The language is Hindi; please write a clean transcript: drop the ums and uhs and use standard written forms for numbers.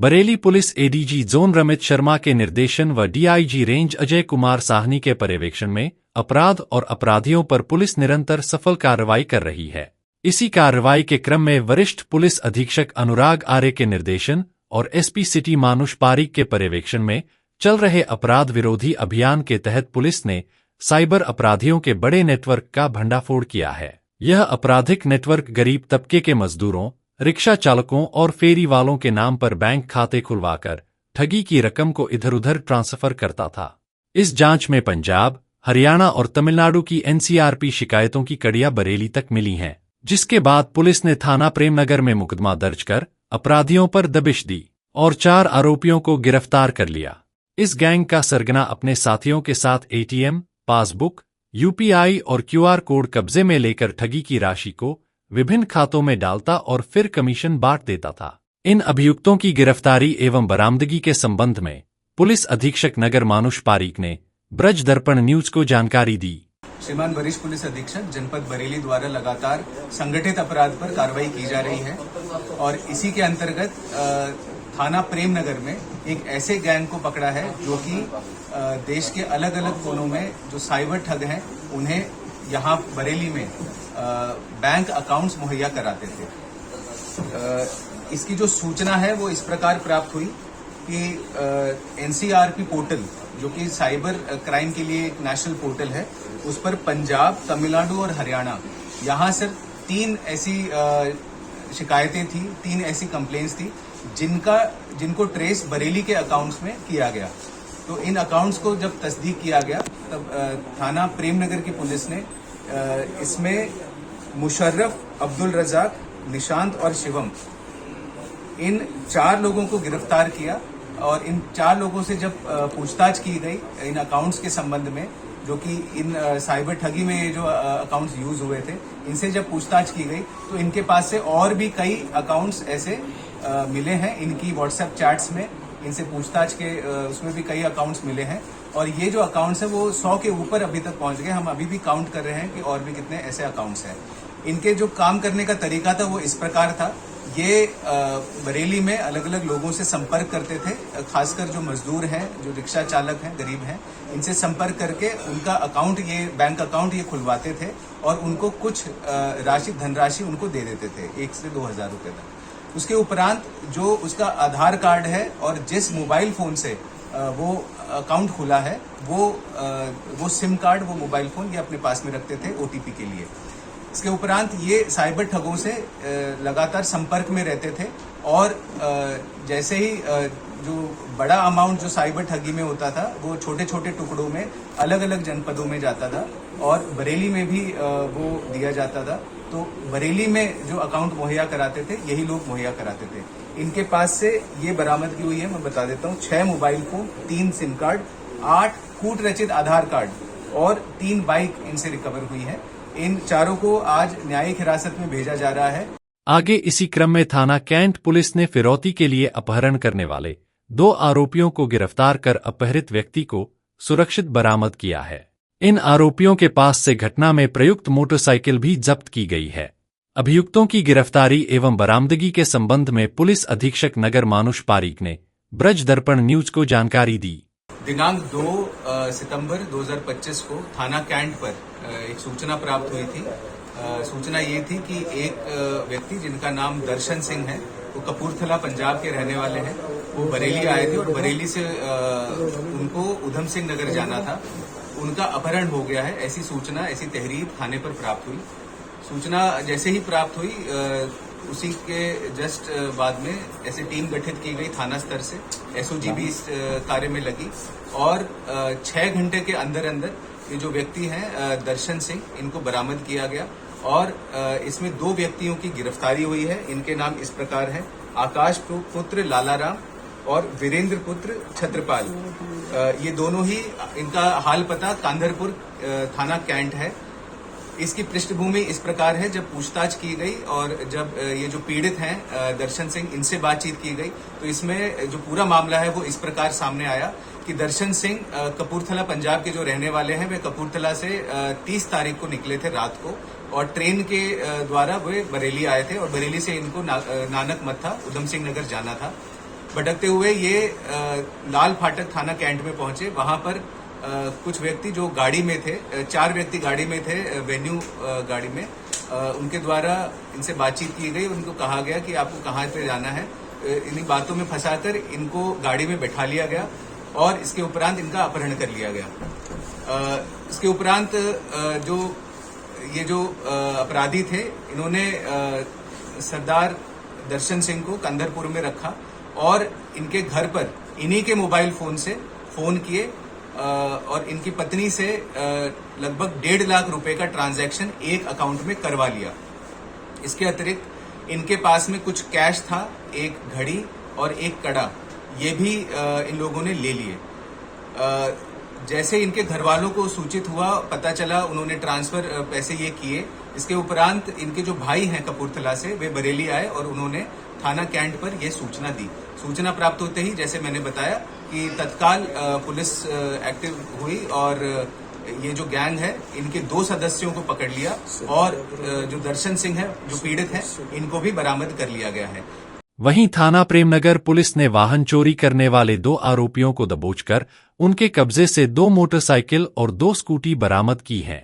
Bareilly police ADG zone Ramit Sharma के निर्देशन व डीआईजी रेंज अजय कुमार साहनी के पर्यवेक्षण में अपराध और अपराधियों पर पुलिस निरंतर सफल कार्रवाई कर रही है। इसी कार्रवाई के क्रम में वरिष्ठ पुलिस अधीक्षक अनुराग आर्य के निर्देशन और एसपी सिटी मानुष पारीक के पर्यवेक्षण में चल रहे अपराध विरोधी अभियान के तहत पुलिस ने साइबर अपराधियों के बड़े नेटवर्क का भंडाफोड़ किया है। यह आपराधिक नेटवर्क गरीब तबके के मजदूरों, रिक्शा चालकों और फेरी वालों के नाम पर बैंक खाते खुलवाकर ठगी की रकम को इधर-उधर ट्रांसफर करता था। इस जांच में पंजाब, हरियाणा और तमिलनाडु की एनसीआरपी शिकायतों की कड़ियां बरेली तक मिली हैं, जिसके बाद पुलिस ने थाना प्रेमनगर में मुकदमा दर्ज कर अपराधियों पर दबिश दी और 4 आरोपियों को गिरफ्तार कर लिया। इस गैंग का सरगना अपने साथियों के साथ एटीएम, पासबुक, यूपीआई और क्यूआर कोड कब्जे में लेकर ठगी की राशि को विभिन्न खातों में डालता और फिर कमीशन बांट देता था। इन अभियुक्तों की गिरफ्तारी एवं बरामदगी के संबंध में पुलिस अधीक्षक नगर मानुष पारीक ने ब्रज दर्पण न्यूज को जानकारी दी। श्रीमान वरिष्ठ पुलिस अधीक्षक जनपद बरेली द्वारा लगातार संगठित अपराध पर कार्रवाई की जा रही है और इसी के अंतर्गत थाना प्रेमनगर में एक ऐसे गैंग को पकड़ा है जो कि देश के अलग अलग कोनों में जो साइबर ठग हैं उन्हें यहाँ बरेली में बैंक अकाउंट्स मुहैया कराते थे। इसकी जो सूचना है वो इस प्रकार प्राप्त हुई कि एनसीआरपी पोर्टल जो कि साइबर क्राइम के लिए एक नेशनल पोर्टल है, उस पर पंजाब, तमिलनाडु और हरियाणा यहाँ से 3 ऐसी शिकायतें थी, 3 ऐसी कंप्लेंट्स थी जिनको ट्रेस बरेली के अकाउंट्स में किया गया। तो इन अकाउंट्स को जब तस्दीक किया गया तब थाना प्रेमनगर की पुलिस ने इसमें मुशर्रफ, अब्दुल रजाक, निशांत और शिवम इन 4 लोगों को गिरफ्तार किया और इन 4 लोगों से जब पूछताछ की गई इन अकाउंट्स के संबंध में, जो कि इन साइबर ठगी में जो अकाउंट्स यूज हुए थे, इनसे जब पूछताछ की गई तो इनके पास से और भी कई अकाउंट्स ऐसे मिले हैं। इनकी व्हाट्सएप चैट्स में इनसे पूछताछ के उसमें भी कई अकाउंट्स मिले हैं और ये जो अकाउंट्स है वो 100 के ऊपर अभी तक पहुंच गए। हम अभी भी काउंट कर रहे हैं कि और भी कितने ऐसे अकाउंट्स हैं। इनके जो काम करने का तरीका था वो इस प्रकार था, ये बरेली में अलग अलग लोगों से संपर्क करते थे, खासकर जो मजदूर हैं, जो रिक्शा चालक हैं, गरीब हैं, इनसे संपर्क करके उनका अकाउंट, ये बैंक अकाउंट ये खुलवाते थे और उनको कुछ धनराशि उनको दे देते थे, 1 से 2 हजार रुपये तक। उसके उपरांत जो उसका आधार कार्ड है और जिस मोबाइल फोन से वो अकाउंट खुला है वो सिम कार्ड, वो मोबाइल फोन ये अपने पास में रखते थे ओटीपी के लिए। इसके उपरांत ये साइबर ठगों से लगातार संपर्क में रहते थे और जैसे ही जो बड़ा अमाउंट जो साइबर ठगी में होता था वो छोटे छोटे टुकड़ों में अलग अलग जनपदों में जाता था और बरेली में भी वो दिया जाता था। तो बरेली में जो अकाउंट मुहैया कराते थे यही लोग मुहैया कराते थे। इनके पास से ये बरामदगी हुई है, मैं बता देता हूँ, 6 मोबाइल फोन, 3 सिम कार्ड, 8 कूट रचित आधार कार्ड और 3 बाइक इनसे रिकवर हुई है। इन चारों को आज न्यायिक हिरासत में भेजा जा रहा है। आगे इसी क्रम में थाना कैंट पुलिस ने फिरौती के लिए अपहरण करने वाले 2 आरोपियों को गिरफ्तार कर अपहरित व्यक्ति को सुरक्षित बरामद किया है। इन आरोपियों के पास से घटना में प्रयुक्त मोटरसाइकिल भी जब्त की गई है। अभियुक्तों की गिरफ्तारी एवं बरामदगी के संबंध में पुलिस अधीक्षक नगर मानुष पारीक ने ब्रज दर्पण न्यूज को जानकारी दी। दिनांक 2 सितंबर 2025 को थाना कैंट पर एक सूचना प्राप्त हुई थी। सूचना ये थी कि एक व्यक्ति जिनका नाम दर्शन सिंह है, वो कपूरथला पंजाब के रहने वाले हैं, वो बरेली आए थे और बरेली से उनको उधम सिंह नगर जाना था, उनका अपहरण हो गया है। ऐसी सूचना, ऐसी तहरीर थाने पर प्राप्त हुई। सूचना जैसे ही प्राप्त हुई उसी के जस्ट बाद में ऐसे टीम गठित की गई थाना स्तर से, एसओजी भी इस कार्य में लगी और 6 घंटे के अंदर अंदर ये जो व्यक्ति हैं दर्शन सिंह, इनको बरामद किया गया और इसमें 2 व्यक्तियों की गिरफ्तारी हुई है। इनके नाम इस प्रकार हैं, आकाश पुत्र लालाराम और वीरेंद्र पुत्र छत्रपाल। ये दोनों ही, इनका हाल पता कांधरपुर थाना कैंट है। इसकी पृष्ठभूमि इस प्रकार है, जब पूछताछ की गई और जब ये जो पीड़ित हैं दर्शन सिंह, इनसे बातचीत की गई तो इसमें जो पूरा मामला है वो इस प्रकार सामने आया कि दर्शन सिंह कपूरथला पंजाब के जो रहने वाले हैं, वे कपूरथला से 30 तारीख को निकले थे रात को और ट्रेन के द्वारा वे बरेली आए थे और बरेली से इनको नानक मत्था उधम सिंह नगर जाना था। भटकते हुए ये लाल फाटक थाना कैंट में पहुंचे। वहां पर कुछ व्यक्ति जो गाड़ी में थे, 4 व्यक्ति गाड़ी में थे, वेन्यू गाड़ी में, उनके द्वारा इनसे बातचीत की गई। उनको कहा गया कि आपको कहाँ पे जाना है। इन्हीं बातों में फंसाकर इनको गाड़ी में बैठा लिया गया और इसके उपरांत इनका अपहरण कर लिया गया। इसके उपरांत जो अपराधी थे, इन्होंने सरदार दर्शन सिंह को कंदरपुर में रखा और इनके घर पर इन्हीं के मोबाइल फोन से फोन किए और इनकी पत्नी से लगभग 1.5 लाख रुपए का ट्रांजैक्शन एक अकाउंट में करवा लिया। इसके अतिरिक्त इनके पास में कुछ कैश था, एक घड़ी और एक कड़ा, ये भी इन लोगों ने ले लिए। जैसे इनके घर वालों को सूचित हुआ, पता चला, उन्होंने ट्रांसफर पैसे ये किए। इसके उपरांत इनके जो भाई हैं कपूरथला से, वे बरेली आए और उन्होंने थाना कैंट पर यह सूचना दी। सूचना प्राप्त होते ही, जैसे मैंने बताया, कि तत्काल पुलिस एक्टिव हुई और ये जो गैंग है, इनके 2 सदस्यों को पकड़ लिया और जो दर्शन सिंह है, जो पीड़ित है, इनको भी बरामद कर लिया गया है। वहीं थाना प्रेमनगर पुलिस ने वाहन चोरी करने वाले 2 आरोपियों को दबोचकर उनके कब्जे से 2 मोटरसाइकिल और 2 स्कूटी बरामद की हैं।